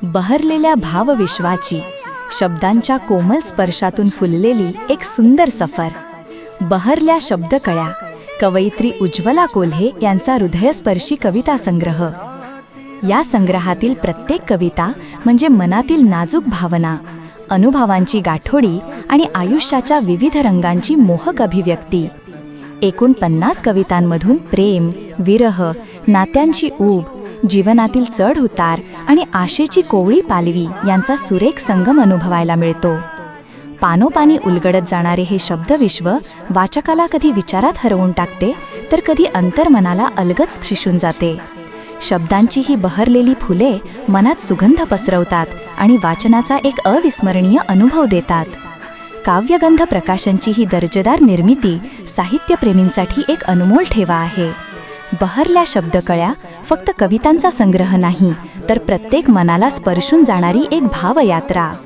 बहरलेल्या भावविश्वाची, शब्दांच्या कोमल स्पर्शातून फुललेली एक सुंदर सफर. बहरल्या शब्दकळ्या, कवयित्री उज्ज्वला कोल्हे यांचा हृदयस्पर्शी कविता संग्रह. या संग्रहातील प्रत्येक कविता म्हणजे मनातील नाजूक भावना, अनुभवांची गाठोडी आणि आयुष्याच्या विविध रंगांची मोहक अभिव्यक्ती. एकूण 50 कवितांमधून प्रेम, विरह, नात्यांची ऊब, जीवनातील चढ-उतार आणि आशेची कोवळी पालवी यांचा सुरेख संगम अनुभवायला मिळतो. पानोपानी उलगडत जाणारे हे शब्दविश्व वाचकाला कधी विचारात हरवून टाकते, तर कधी अंतर्मनाला अलगद स्पर्शून जाते. शब्दांची ही बहरलेली फुले मनात सुगंध पसरवतात आणि वाचनाचा एक अविस्मरणीय अनुभव देतात. काव्यगंध प्रकाशनची ही दर्जेदार निर्मिती साहित्यप्रेमींसाठी एक अनमोल ठेवा आहे. बहरल्या शब्दकळ्या फक्त कवितांचा संग्रह नाही, तर प्रत्येक मनाला स्पर्शून जाणारी एक भावयात्रा.